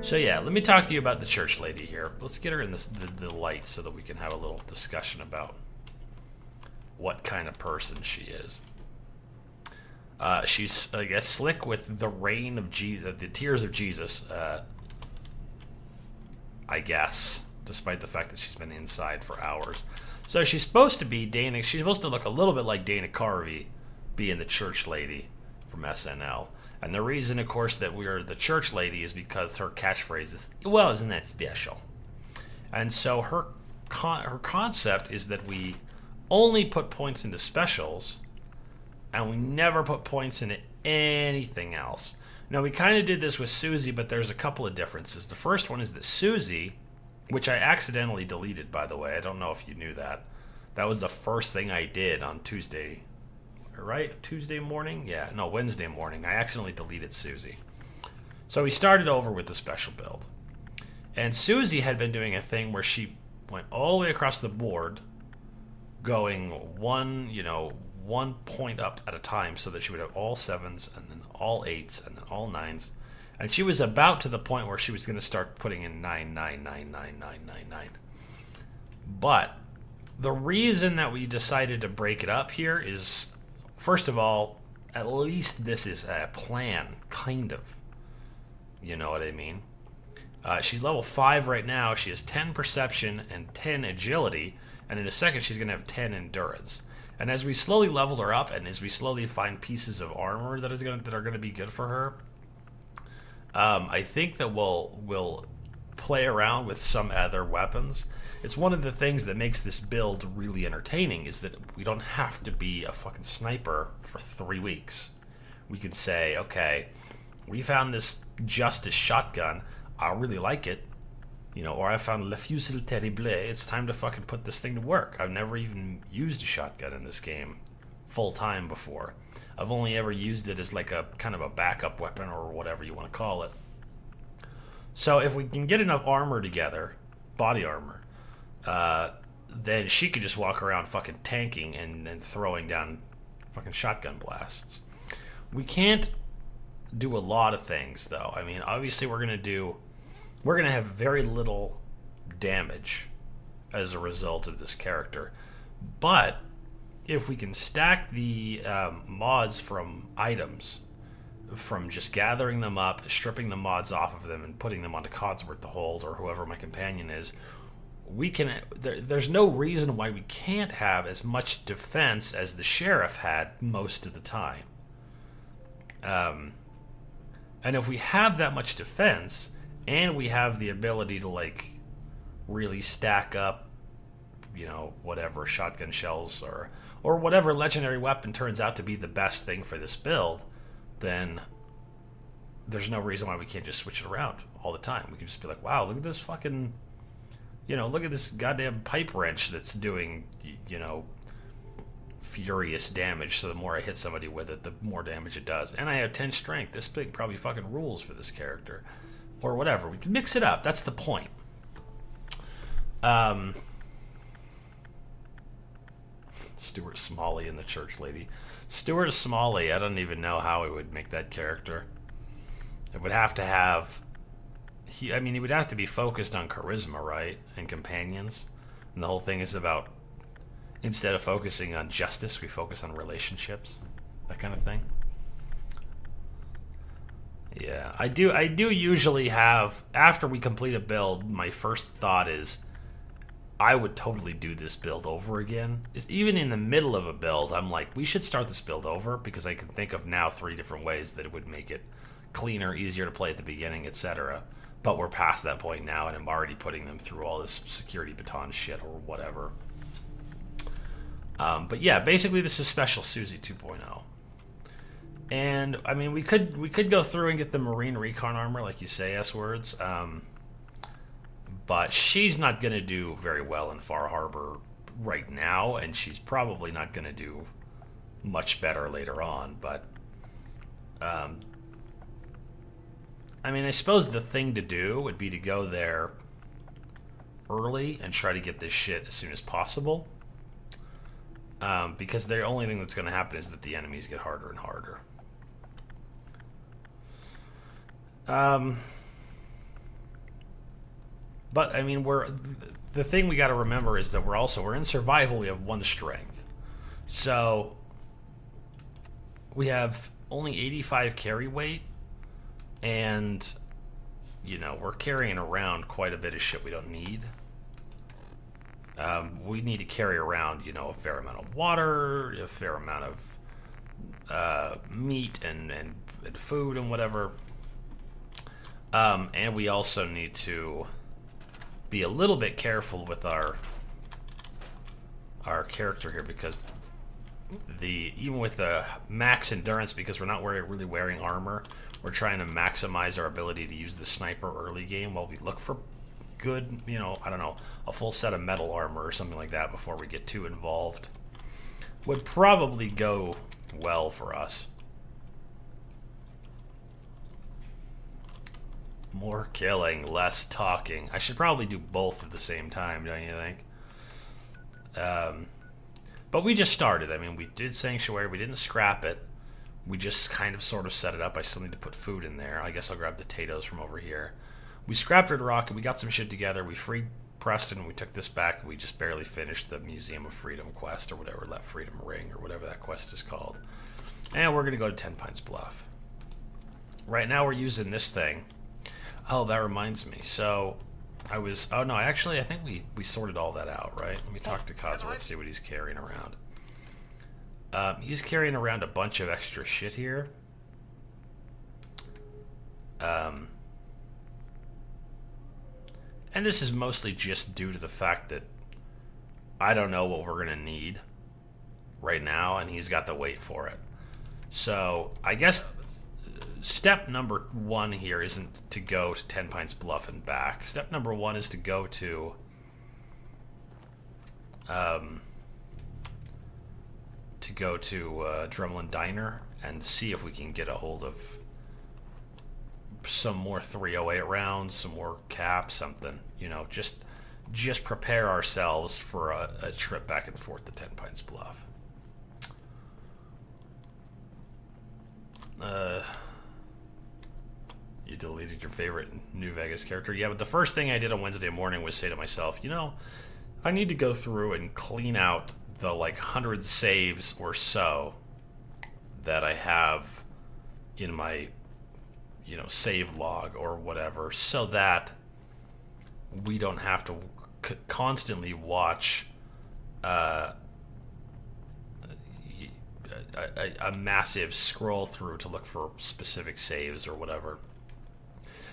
So yeah, let me talk to you about the church lady here. Let's get her in the light so that we can have a little discussion about what kind of person she is. She's, I guess, slick with the rain of the tears of Jesus. I guess, despite the fact that she's been inside for hours. So she's supposed to be Dana. She's supposed to look a little bit like Dana Carvey, being the church lady from SNL. And the reason, of course, that we're the church lady is because her catchphrase is, well, isn't that special? And so her concept is that we only put points into specials, and we never put points into anything else. Now, we kind of did this with Susie, but there's a couple of differences. The first one is that Susie, which I accidentally deleted, by the way. I don't know if you knew that. That was the first thing I did on Tuesday. Right? Tuesday morning? Yeah, no, Wednesday morning. I accidentally deleted Susie. So we started over with the special build. And Susie had been doing a thing where she went all the way across the board, going one point up at a time, so that she would have all 7s and then all 8s and then all 9s. And she was about to the point where she was going to start putting in 9, 9, 9, 9, 9, 9, 9. But the reason that we decided to break it up here is, first of all, at least this is a plan, kind of. You know what I mean? She's level 5 right now. She has 10 perception and 10 agility. And in a second, she's going to have 10 endurance. And as we slowly level her up, and as we slowly find pieces of armor that are going to be good for her, I think that we'll play around with some other weapons. It's one of the things that makes this build really entertaining, is that we don't have to be a fucking sniper for 3 weeks. We could say, okay, we found this Justice shotgun. I really like it. Or I found Le Fusil Terrible. It's time to fucking put this thing to work. I've never even used a shotgun in this game full time before. I've only ever used it as like a kind of a backup weapon or whatever you want to call it. So if we can get enough armor together, body armor, then she could just walk around fucking tanking and throwing down fucking shotgun blasts. We can't do a lot of things, though. I mean, obviously we're going to have very little damage as a result of this character. But if we can stack the mods from items, from just gathering them up, stripping the mods off of them, and putting them onto Codsworth the Hold, or whoever my companion is, we can. There's no reason why we can't have as much defense as the sheriff had most of the time. And if we have that much defense, and we have the ability to, like, really stack up, whatever shotgun shells or whatever legendary weapon turns out to be the best thing for this build, then there's no reason why we can't just switch it around all the time. We can just be like, wow, look at this fucking, look at this goddamn pipe wrench that's doing, furious damage. So the more I hit somebody with it, the more damage it does. And I have 10 strength. This thing probably fucking rules for this character. Or whatever. We can mix it up. That's the point. Stuart Smalley and the church lady. Stuart Smalley, I don't even know how he would make that character. It would have to have... he would have to be focused on charisma, right? And companions. And the whole thing is about... instead of focusing on justice, we focus on relationships. That kind of thing. Yeah, I do usually have, after we complete a build, my first thought is, I would totally do this build over again. Even in the middle of a build, I'm like, we should start this build over, because I can think of now 3 different ways that it would make it cleaner, easier to play at the beginning, etc. But we're past that point now, and I'm already putting them through all this security baton shit or whatever. But yeah, basically this is Special Susie 2.0. And I mean, we could go through and get the Marine Recon armor, like you say, S-words. But she's not going to do very well in Far Harbor right now, and she's probably not going to do much better later on. But I mean, I suppose the thing to do would be to go there early and try to get this shit as soon as possible. Because the only thing that's going to happen is that the enemies get harder and harder. But I mean, the thing we got to remember is that we're in survival. We have 1 strength, so we have only 85 carry weight, and we're carrying around quite a bit of shit we don't need. We need to carry around, a fair amount of water, a fair amount of meat and food and whatever. And we also need to be a little bit careful with our character here, because even with the max endurance, because we're not really wearing armor, we're trying to maximize our ability to use the sniper early game while we look for good, I don't know, a full set of metal armor or something like that before we get too involved. Would probably go well for us. More killing, less talking. I should probably do both at the same time, don't you think? But we just started. I mean, we did Sanctuary. We didn't scrap it. We just kind of sort of set it up. I still need to put food in there. I guess I'll grab the potatoes from over here. We scrapped Red Rocket. We got some shit together. We freed Preston. We took this back. We just barely finished the Museum of Freedom quest or whatever, Let Freedom Ring or whatever that quest is called. And we're going to go to 10 Pines Bluff. Right now we're using this thing. Oh, that reminds me. So, I think we sorted all that out, right? Let me talk to Cosworth, see what he's carrying around. He's carrying around a bunch of extra shit here. And this is mostly just due to the fact that I don't know what we're going to need right now, and he's got the weight for it. So, I guess step number 1 here isn't to go to 10 Pines Bluff and back. Step number 1 is to go to Drumlin Diner and see if we can get a hold of some more 308 rounds, some more cap, something. Just prepare ourselves for a trip back and forth to 10 Pines Bluff. You deleted your favorite New Vegas character? Yeah, but the first thing I did on Wednesday morning was say to myself, I need to go through and clean out the 100 saves or so that I have in my, save log or whatever, so that we don't have to constantly watch a massive scroll through to look for specific saves or whatever.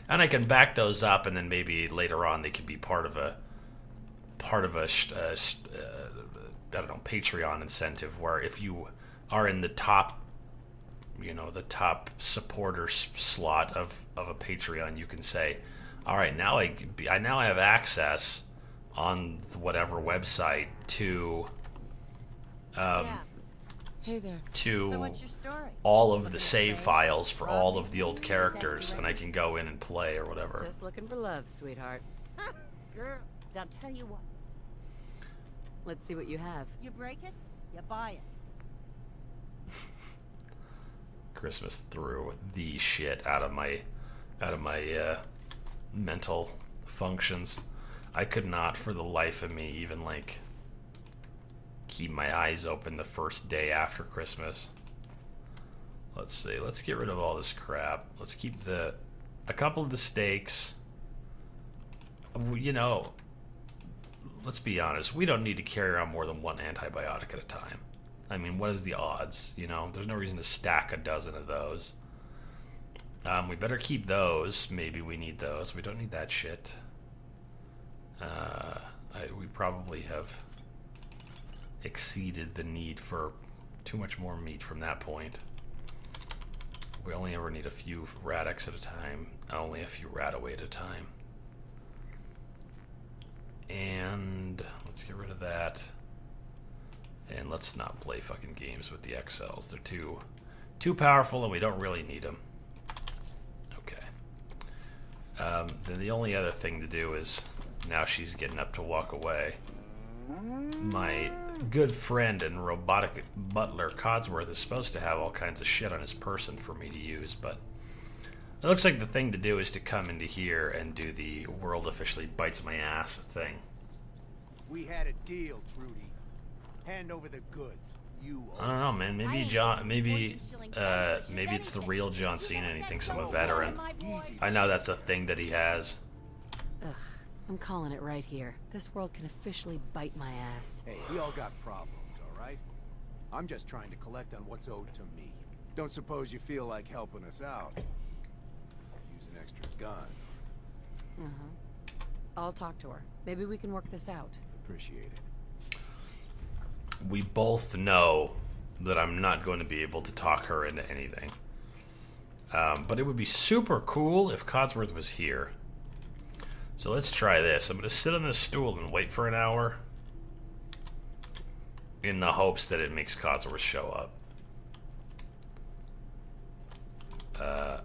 And I can back those up, and then maybe later on they can be part of a Patreon incentive, where if you are in the top, the top supporter slot of a Patreon, you can say, all right, now I have access on whatever website to Hey there. to all of the save files for all of the old characters, and I can go in and play or whatever. Just looking for love, sweetheart. Girl, I'll tell you what. Let's see what you have. You break it, you buy it. Christmas threw the shit out of my mental functions. I could not, for the life of me, even keep my eyes open the first day after Christmas. Let's see. Let's get rid of all this crap. Let's keep a couple of the steaks. Let's be honest. We don't need to carry around more than 1 antibiotic at a time. I mean, what is the odds? There's no reason to stack a dozen of those. We better keep those. Maybe we need those. We don't need that shit. We probably have exceeded the need for too much more meat from that point. We only ever need a few Radix at a time, only a few Radaway at a time. And let's get rid of that. And let's not play fucking games with the XLs. They're too powerful, and we don't really need them. Okay. Then the only other thing to do is, now she's getting up to walk away, my good friend and robotic butler Codsworth is supposed to have all kinds of shit on his person for me to use, but It looks like the thing to do is to come into here and do the world officially bites my ass thing. We had a deal, Trudy. Hand over the goods. I don't know, man. Maybe John. Maybe it's the real John Cena, and he thinks I'm a veteran. I know that's a thing that he has. Ugh, I'm calling it right here. This world can officially bite my ass. Hey, we all got problems, all right? I'm just trying to collect on what's owed to me. Don't suppose you feel like helping us out? Use an extra gun. I'll talk to her. Maybe we can work this out. Appreciate it. We both know that I'm not going to be able to talk her into anything. But it would be super cool if Codsworth was here. So let's try this. I'm going to sit on this stool and wait for an hour in the hopes that it makes Codsworth show up.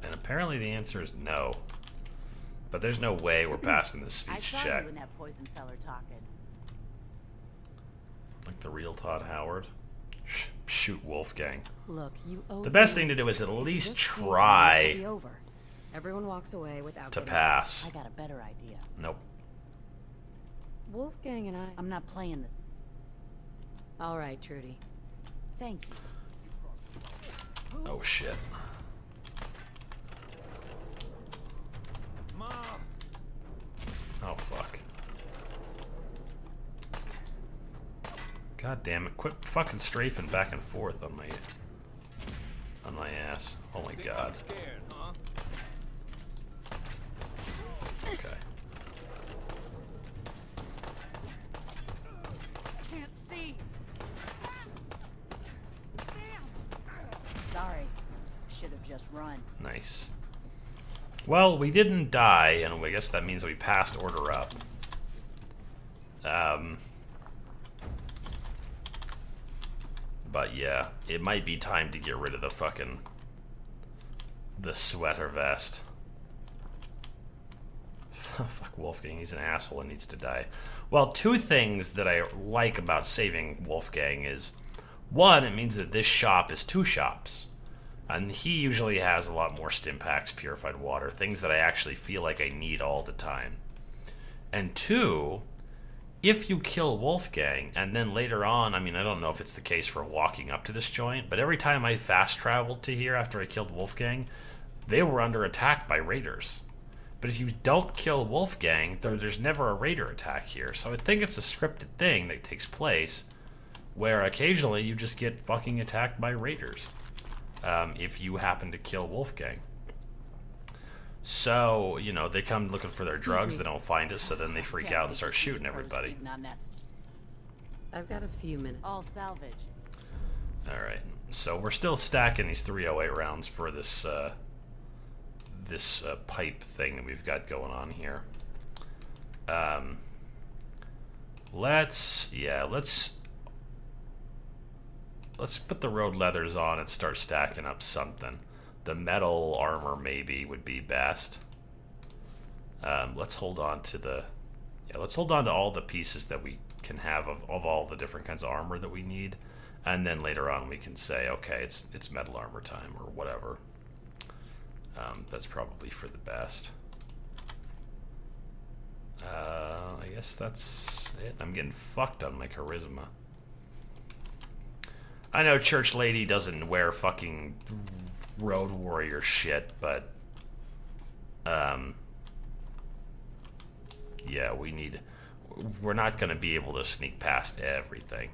And apparently the answer is no. But there's no way we're passing this speech I saw check. you in that poison cellar talking. Like the real Todd Howard. Shoot Wolfgang. Look, you owe The best me. thing to do is at This least game will try be over. Everyone walks away without to getting pass. I got a better idea. Nope. Wolfgang and I. I'm not playing this. All right, Trudy. Thank you. Oh shit. Mom! Oh fuck. God damn it. Quit fucking strafing back and forth on my ass. Oh my god. Scared, huh? Okay. Can't see. Sorry. Should have just run. Nice. Well, we didn't die, and I guess that means we passed order up. But yeah, it might be time to get rid of the sweater vest. Fuck Wolfgang, he's an asshole and needs to die. Well, two things that I like about saving Wolfgang is, one, it means that this shop is two shops. And he usually has a lot more stim packs, purified water, things that I actually feel like I need all the time. And two, if you kill Wolfgang, and then later on, I mean, I don't know if it's the case for walking up to this joint, but every time I fast traveled to here after I killed Wolfgang, they were under attack by raiders. But if you don't kill Wolfgang, there's never a raider attack here. So I think it's a scripted thing that takes place where occasionally you just get fucking attacked by raiders if you happen to kill Wolfgang. So, you know, they come looking for their drugs, they don't find us, so then they freak out and start shooting everybody. I've got a few minutes. All salvage. Alright, so we're still stacking these 308 rounds for this pipe thing that we've got going on here. Let's put the road leathers on and start stacking up something. The metal armor maybe would be best. Let's hold on to all the pieces that we can have of all the different kinds of armor that we need, and then later on we can say, okay, it's metal armor time or whatever. That's probably for the best. I guess that's it. I'm getting fucked on my charisma. I know Church Lady doesn't wear fucking Road Warrior shit, but yeah, we're not going to be able to sneak past everything,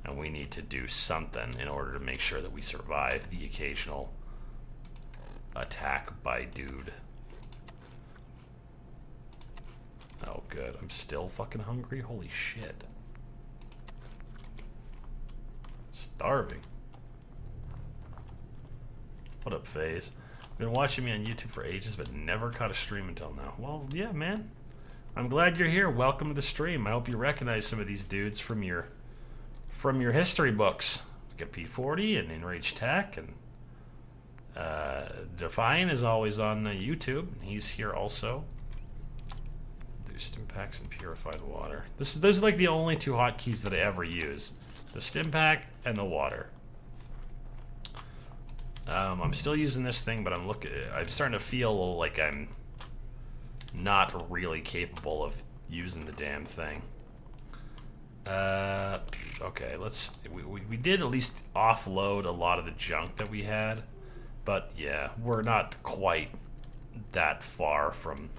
and we need to do something in order to make sure that we survive the occasional attack by dude. Oh good, I'm still fucking hungry, holy shit. Starving. What up, FaZe? Been watching me on YouTube for ages, but never caught a stream until now. Well, yeah, man. I'm glad you're here. Welcome to the stream. I hope you recognize some of these dudes from your history books. Like P40 and Enraged Tech, and Define is always on YouTube. He's here also. Do stim packs and purified water. Those are like the only two hotkeys that I ever use. The stim pack and the water. I'm still using this thing, but I'm starting to feel like I'm not really capable of using the damn thing. Okay, we did at least offload a lot of the junk that we had, but yeah, we're not quite that far from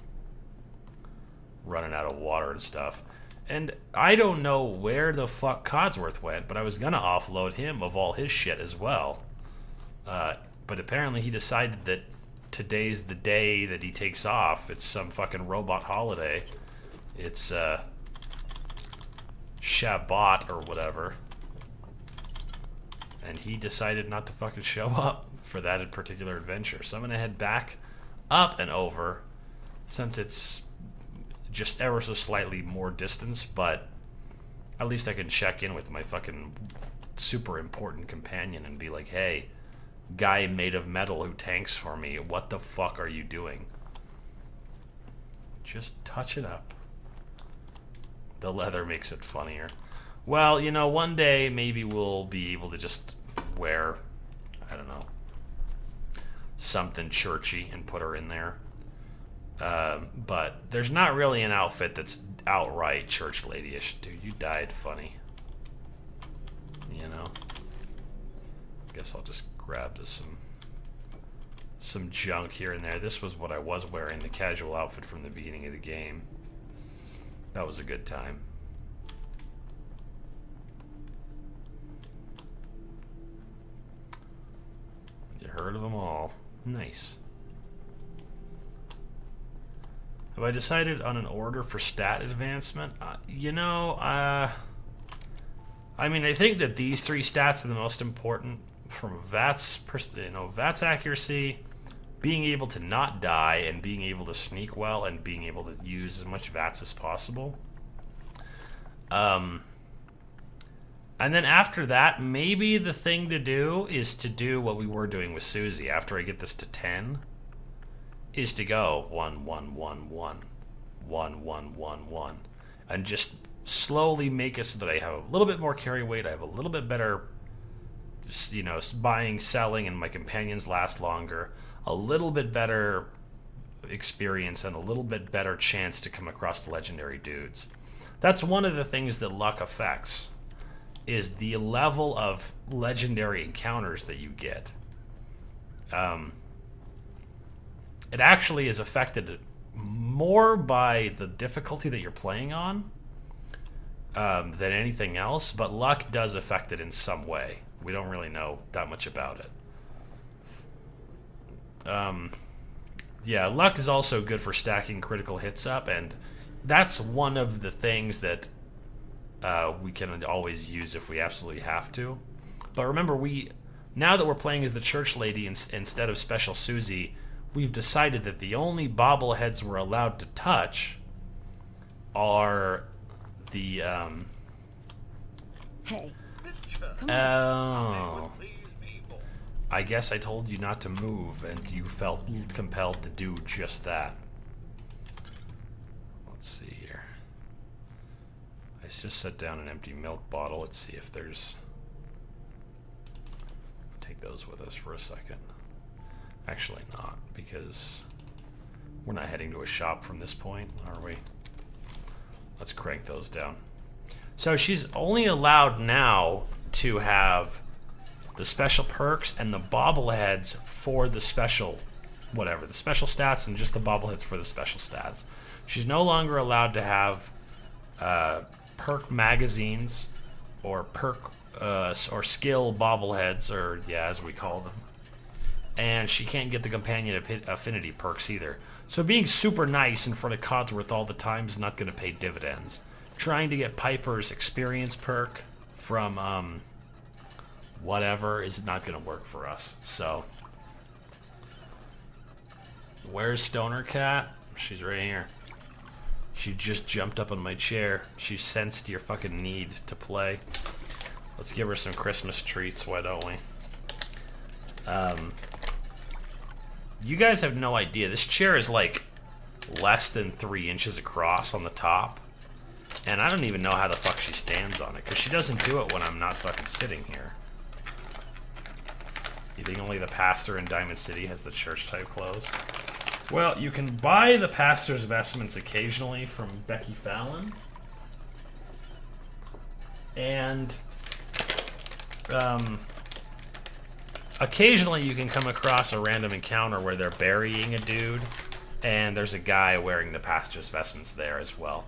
running out of water and stuff. And I don't know where the fuck Codsworth went, but I was gonna offload him of all his shit as well. But apparently he decided that today's the day that he takes off. It's some fucking robot holiday. It's Shabbat or whatever. And he decided not to fucking show up for that particular adventure. So I'm gonna head back up and over, since it's just ever so slightly more distance, but at least I can check in with my fucking super important companion and be like, hey, guy made of metal who tanks for me, what the fuck are you doing? Just touch it up. The leather makes it funnier. Well, you know, one day maybe we'll be able to just wear, I don't know, something churchy and put her in there. But there's not really an outfit that's outright church lady-ish. Dude, you died funny. You know? Guess I'll just grab this some junk here and there. This was what I was wearing, the casual outfit from the beginning of the game. That was a good time. You heard of them all. Nice. Have I decided on an order for stat advancement? You know, I mean, I think that these three stats are the most important from VATS, VATS accuracy, being able to not die, and being able to sneak well, and being able to use as much VATS as possible. And then after that, maybe the thing to do is to do what we were doing with Susie after I get this to 10. Is to go 1 1 1 1 1 1 1 1 and just slowly make it so that I have a little bit more carry weight, I have a little bit better, you know, buying, selling, and my companions last longer, a little bit better experience, and a little bit better chance to come across the legendary dudes. That's one of the things that luck affects, is the level of legendary encounters that you get. It actually is affected more by the difficulty that you're playing on than anything else, but luck does affect it in some way. We don't really know that much about it. Yeah, luck is also good for stacking critical hits up, and that's one of the things that we can always use if we absolutely have to. But remember, now that we're playing as the church lady instead of Special Susie, we've decided that the only bobbleheads we're allowed to touch are the, Hey. Oh. I guess I told you not to move, and you felt compelled to do just that. Let's see here. I just set down an empty milk bottle. Let's see if there's... Take those with us for a second. Actually not, because we're not heading to a shop from this point, are we? Let's crank those down. So she's only allowed now to have the special perks and the bobbleheads for the special, whatever, the special stats, and just the bobbleheads for the special stats. She's no longer allowed to have perk magazines or perk or skill bobbleheads, or yeah, as we call them. And she can't get the companion affinity perks either. So being super nice in front of Codsworth all the time is not going to pay dividends. Trying to get Piper's experience perk from whatever is not going to work for us. So, where's Stoner Cat? She's right here. She just jumped up on my chair. She sensed your fucking need to play. Let's give her some Christmas treats, why don't we? You guys have no idea. This chair is like less than 3 inches across on the top. And I don't even know how the fuck she stands on it, because she doesn't do it when I'm not fucking sitting here. You being only the pastor in Diamond City has the church type clothes. Well, you can buy the pastor's vestments occasionally from Becky Fallon. And occasionally you can come across a random encounter where they're burying a dude, and there's a guy wearing the pastor's vestments there as well.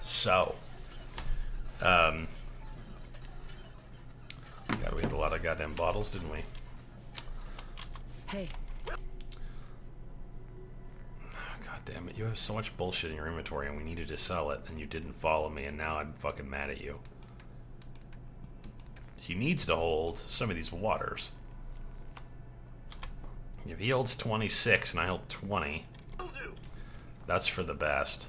So, God, we had a lot of goddamn bottles, didn't we? Hey. God damn it, you have so much bullshit in your inventory and we needed to sell it and you didn't follow me and now I'm fucking mad at you. He needs to hold some of these waters. If he holds 26 and I hold 20, that's for the best.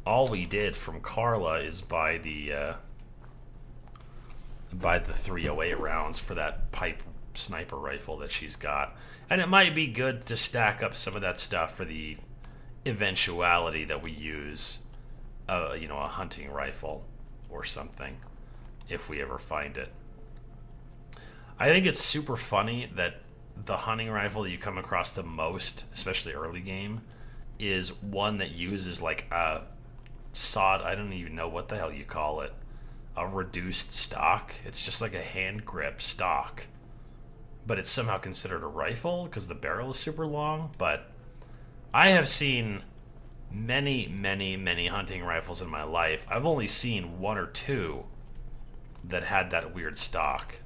All we did from Carla is buy the 308 rounds for that pipe sniper rifle that she's got, and it might be good to stack up some of that stuff for the eventuality that we use, you know, a hunting rifle or something if we ever find it. I think it's super funny that the hunting rifle that you come across the most, especially early game, is one that uses like a I don't even know what the hell you call it, a reduced stock. It's just like a hand grip stock, but it's somehow considered a rifle because the barrel is super long. But I have seen many hunting rifles in my life. I've only seen one or two that had that weird stock.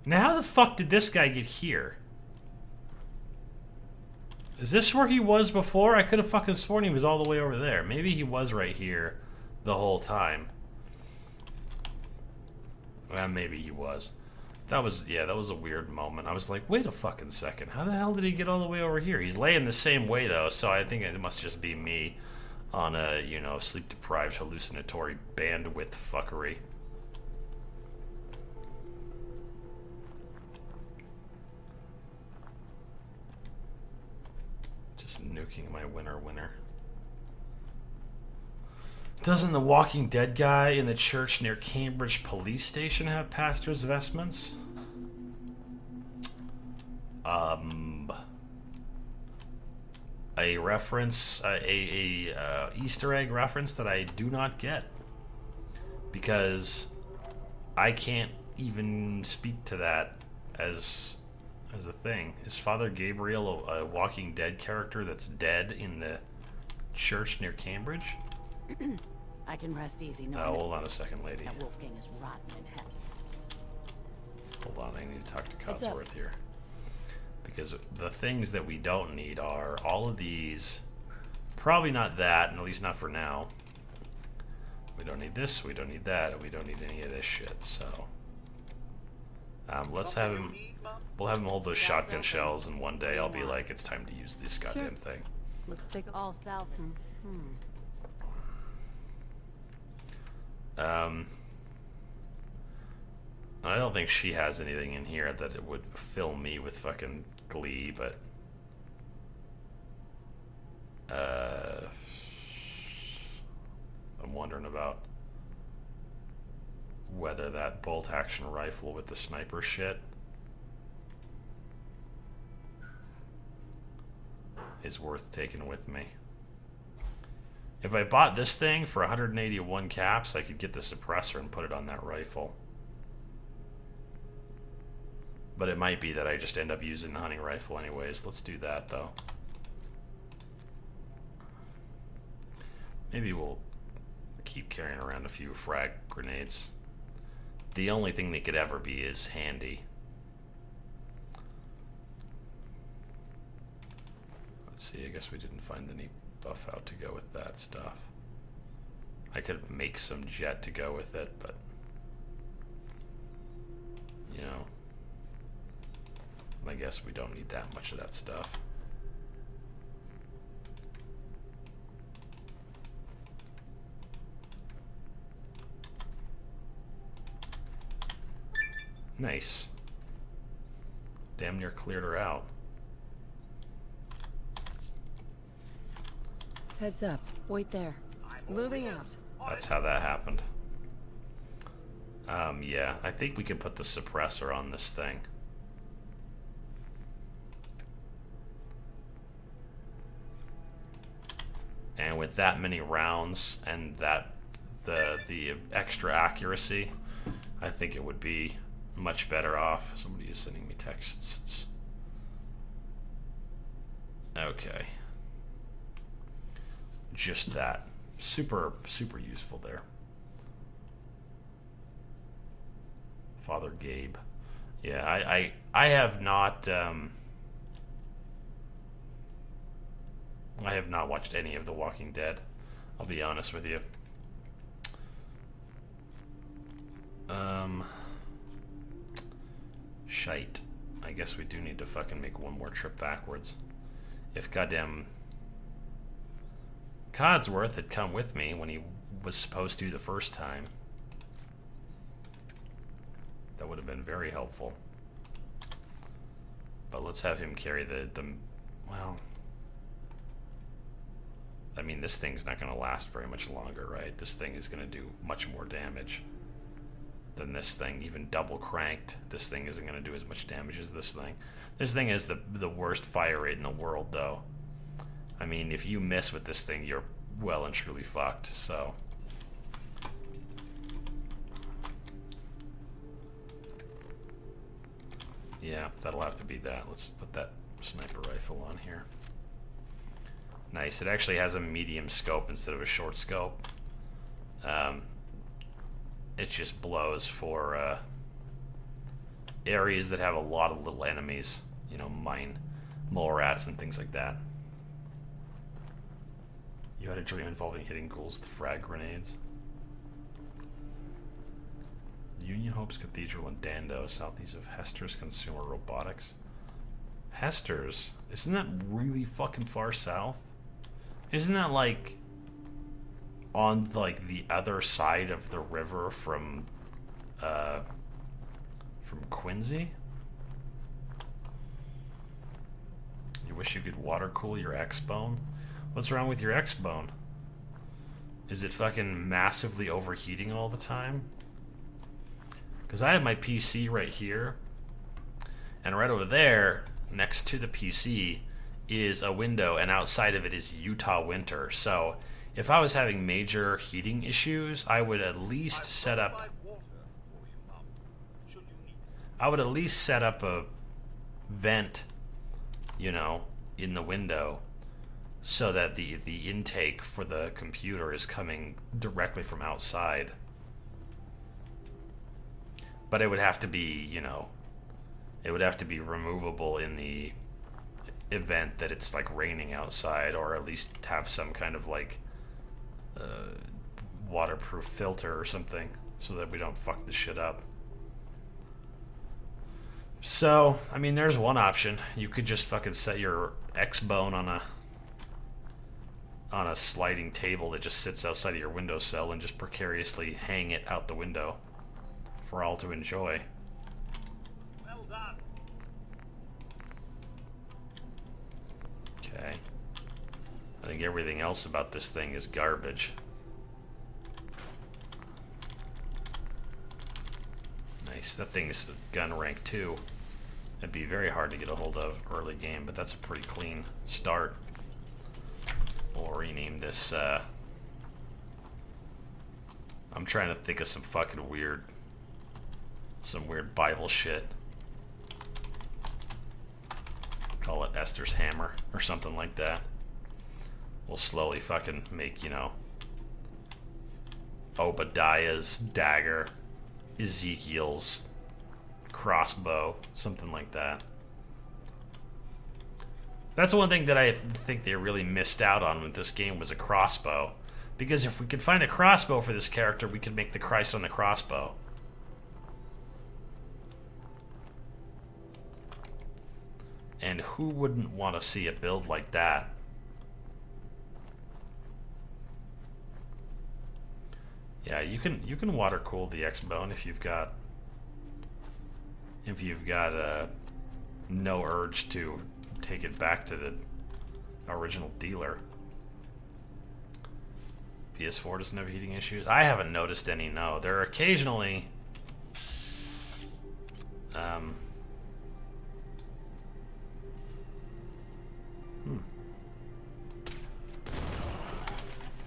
Now, how the fuck did this guy get here? Is this where he was before? I could have fucking sworn he was all the way over there. Maybe he was right here the whole time. Well, maybe he was. That was a weird moment. I was like, wait a fucking second. How the hell did he get all the way over here? He's laying the same way, though, so I think it must just be me on a, you know, sleep-deprived hallucinatory bandwidth fuckery. Just nuking my winner. Doesn't the Walking Dead guy in the church near Cambridge police station have pastor's vestments? A reference, a Easter egg reference that I do not get, because I can't even speak to that as a thing. Is Father Gabriel a Walking Dead character that's dead in the church near Cambridge? I can rest easy. No, hold on a second, lady. that Wolfgang is rotten in heck. Hold on, I need to talk to Codsworth here. Because the things that we don't need are all of these. Probably not that, and at least not for now. We don't need this, we don't need that, and we don't need any of this shit, so... let's have him... We'll have him hold those shotgun shells, and one day I'll be like, it's time to use this goddamn thing. Let's take all south. I don't think she has anything in here that it would fill me with fucking glee, but... I'm wondering about whether that bolt-action rifle with the sniper shit is worth taking with me. If I bought this thing for 181 caps, I could get the suppressor and put it on that rifle. But it might be that I just end up using the hunting rifle anyways. Let's do that, though. Maybe we'll keep carrying around a few frag grenades. The only thing they could ever be is handy. Let's see, I guess we didn't find any buff out to go with that stuff. I could make some jet to go with it, but... you know... I guess we don't need that much of that stuff. Nice. Damn near cleared her out. Heads up. Wait there. Moving out. That's how that happened. Yeah, I think we could put the suppressor on this thing. And with that many rounds and that the extra accuracy, I think it would be much better off. Somebody is sending me texts. Okay. Just that. Super useful there. Father Gabe. Yeah, I have not I have not watched any of The Walking Dead. I'll be honest with you. Shite. I guess we do need to fucking make one more trip backwards. If goddamn Codsworth had come with me when he was supposed to the first time, that would have been very helpful. But let's have him carry the well, I mean, this thing's not going to last very much longer, right? This thing is going to do much more damage than this thing. Even double cranked, this thing isn't going to do as much damage as this thing. This thing has the worst fire rate in the world, though. I mean, if you miss with this thing, you're well and truly fucked, so. Yeah, that'll have to be that. Let's put that sniper rifle on here. Nice. It actually has a medium scope instead of a short scope. It just blows for areas that have a lot of little enemies. You know, mole rats and things like that. You had a dream involving hitting ghouls with frag grenades. Union Hope's Cathedral in Dando, southeast of Hester's Consumer Robotics. Hester's? Isn't that really fucking far south? Isn't that like on like the other side of the river from Quincy? You wish you could water cool your X-Bone? What's wrong with your X-Bone? Is it fucking massively overheating all the time? Because I have my PC right here, and right over there, next to the PC, is a window, and outside of it is Utah winter. So if I was having major heating issues, I would at least set up a vent, you know, in the window, so that the intake for the computer is coming directly from outside. But it would have to be, you know, it would have to be removable in the event that it's like raining outside, or at least have some kind of like waterproof filter or something, so that we don't fuck this shit up. So, I mean, there's one option. You could just fucking set your X-Bone on a sliding table that just sits outside of your windowsill and just precariously hang it out the window for all to enjoy. Well done. Okay. I think everything else about this thing is garbage. Nice. That thing's gun rank 2. It'd be very hard to get a hold of early game, but that's a pretty clean start. We'll rename this, I'm trying to think of some fucking weird Bible shit. Call it Esther's Hammer or something like that. We'll slowly fucking make, you know, Obadiah's dagger, Ezekiel's crossbow, something like that. That's one thing that I think they really missed out on with this game, was a crossbow. Because if we could find a crossbow for this character, we could make the Christ on the crossbow. And who wouldn't want to see a build like that? Yeah, you can water cool the X-Bone if you've got no urge to take it back to the original dealer. PS4 doesn't have heating issues. I haven't noticed any, no. There are occasionally...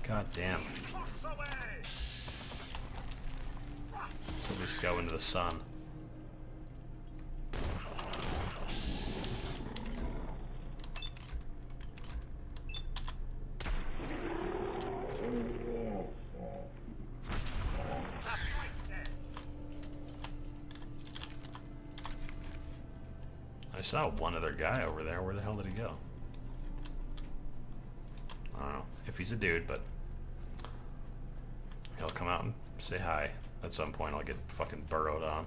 God damn. So we just go into the sun. I saw one other guy over there. Where the hell did he go? I don't know if he's a dude, but he'll come out and say hi. At some point, I'll get fucking burrowed on.